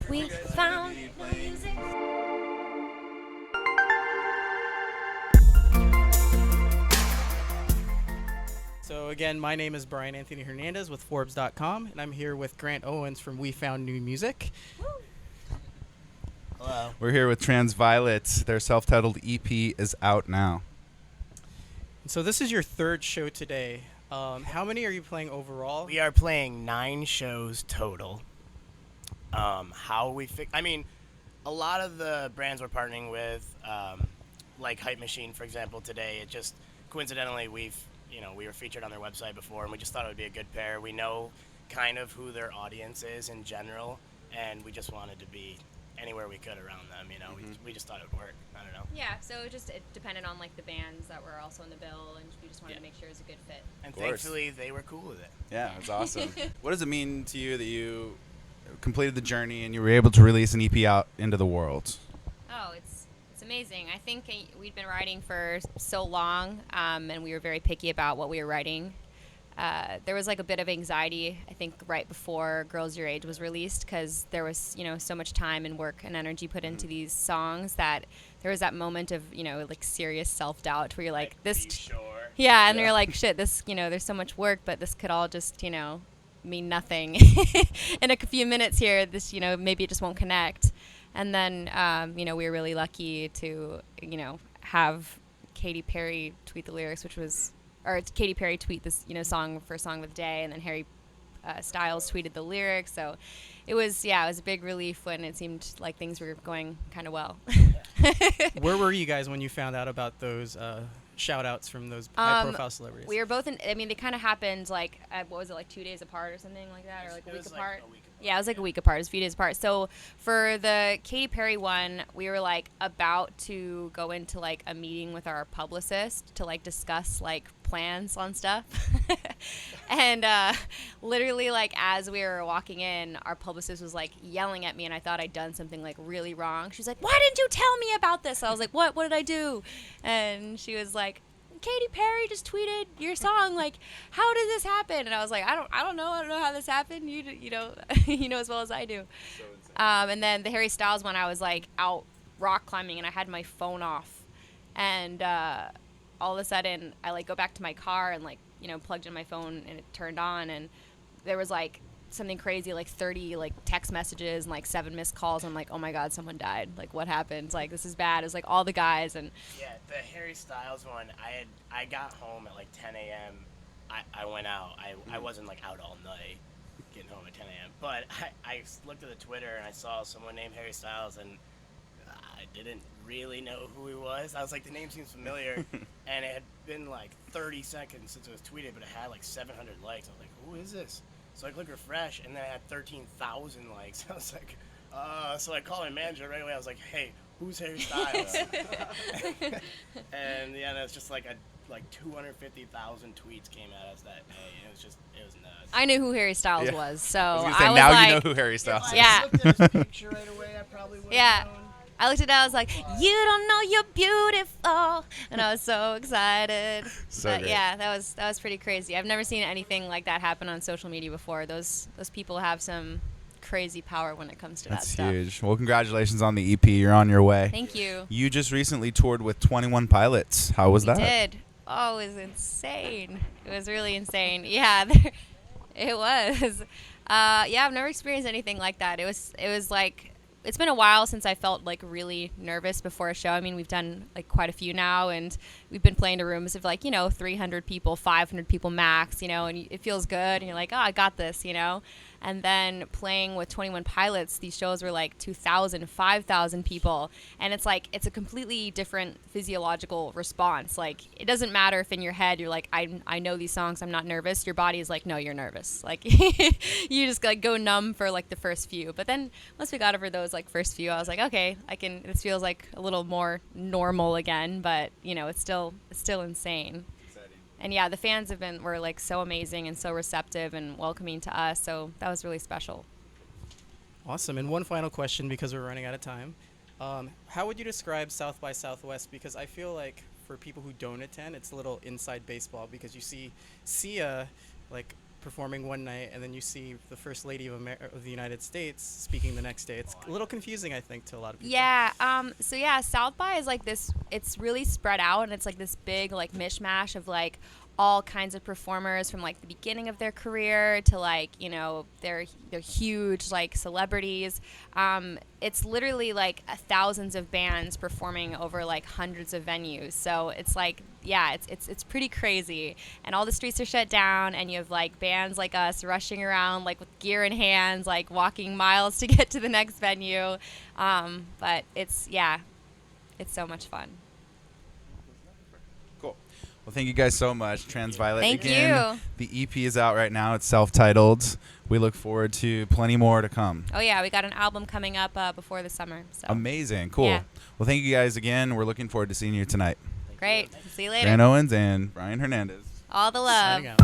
We found music. So again, my name is Brian Anthony Hernandez with Forbes.com, and I'm here with Grant Owens from We Found New Music. Hello. We're here with TRANSVIOLET. Their self-titled EP is out now. So this is your third show today. How many are you playing overall? We are playing 9 shows total. A lot of the brands we're partnering with, like Hype Machine, for example, today, it just coincidentally we were featured on their website before, and we just thought it would be a good pair. We know kind of who their audience is in general, and we just wanted to be anywhere we could around them. We just thought it would work. I don't know. Yeah, so it depended on like the bands that were also in the bill, and we just wanted to make sure it was a good fit. And Of course. thankfully, they were cool with it. Yeah, it's awesome. What does it mean to you that you completed the journey and you were able to release an EP out into the world? Oh, it's amazing. I think we'd been writing for so long, and we were very picky about what we were writing. There was like a bit of anxiety, I think, right before Girls Your Age was released, because there was, so much time and work and energy put into these songs that there was that moment of, like serious self-doubt where you're like this. Be sure. Yeah, and you're like, shit, this, there's so much work, but this could all just, mean nothing. In a few minutes here, this, maybe it just won't connect. And then, we were really lucky to, have Katy Perry tweet the lyrics, or Katy Perry tweet this, song for Song of the Day, and then Harry Styles tweeted the lyrics. So it was a big relief when it seemed like things were going kind of well. Where were you guys when you found out about those shout-outs from those high-profile celebrities? We were both they kind of happened like, 2 days apart or something like that, or like a week apart? Yeah, it was like a week apart. It was a few days apart. So for the Katy Perry one, we were like about to go into like a meeting with our publicist to like discuss like plans on stuff. And literally like as we were walking in, our publicist was like yelling at me, and I thought I'd done something like really wrong. She's like, "Why didn't you tell me about this?" I was like, "What did I do?" And she was like, "Katy Perry just tweeted your song. Like, how did this happen?" And I was like, I don't know how this happened. You know you know as well as I do. So insane. And then the Harry Styles one, I was like out rock climbing, and I had my phone off, and all of a sudden I like go back to my car and like plugged in my phone, and it turned on, and there was like something crazy, like 30 like text messages and like 7 missed calls. I'm like, oh my god, someone died. Like, what happened? Like, this is bad. It was like all the guys. And Yeah, the Harry Styles one, I got home at like 10 a.m. I went out. I wasn't like out all night getting home at 10 a.m. But I looked at the Twitter and I saw someone named Harry Styles, and I didn't really know who he was. I was like, the name seems familiar. And it had been like 30 seconds since it was tweeted, but it had like 700 likes. I was like, who is this? So I click refresh, and then I had 13,000 likes. I was like, so I called my manager right away. I was like, hey, who's Harry Styles? And yeah, that's just like 250,000 tweets came at us that day. It was nuts. I knew who Harry Styles Yeah. was, so I was gonna say, I was now like, you know who Harry Styles is. Yeah. I looked at his picture right away, I probably would have known. I looked at it, I was like, you don't know you're beautiful, and I was so excited. So but good. yeah, that was pretty crazy. I've never seen anything like that happen on social media before. Those people have some crazy power when it comes to That's that stuff. huge. Well, congratulations on the EP. You're on your way. Thank you. You just recently toured with 21 Pilots. How was that? We did. Oh, it was insane. It was really insane. Yeah, it was. Yeah, I've never experienced anything like that. It was like, it's been a while since I felt like really nervous before a show. I mean, we've done like quite a few now, and we've been playing to rooms of like, 300 people, 500 people max, and it feels good, and you're like, oh, I got this, And then playing with 21 Pilots, these shows were like 2,000, 5,000 people. And it's like, it's a completely different physiological response. Like, it doesn't matter if in your head you're like, I know these songs, I'm not nervous. Your body is like, no, you're nervous. Like, you just like go numb for like the first few. But then once we got over those like first few, I was like, okay, this feels like a little more normal again. But, it's still insane. And yeah, the fans were like so amazing and so receptive and welcoming to us. So that was really special. Awesome. And one final question, because we're running out of time. How would you describe South by Southwest? Because I feel like for people who don't attend, it's a little inside baseball, because you see Sia like performing one night, and then you see the First Lady of the United States speaking the next day. It's a little confusing, I think, to a lot of people. Yeah. So yeah, South by is like this. It's really spread out, and it's like this big like mishmash of like all kinds of performers from like the beginning of their career to like they're huge like celebrities. It's literally like thousands of bands performing over like hundreds of venues. So it's like it's pretty crazy, and all the streets are shut down, and you have like bands like us rushing around like with gear in hands, like walking miles to get to the next venue. But it's so much fun. Cool. Well, thank you guys so much. TRANSVIOLET. Thank again, you. The EP is out right now. It's self-titled. We look forward to plenty more to come. Oh yeah, we got an album coming up before the summer. So. Amazing. Cool. Yeah. Well, thank you guys again. We're looking forward to seeing you tonight. Great. See you later. Dan Owens and Brian Hernandez. All the love. Signing out.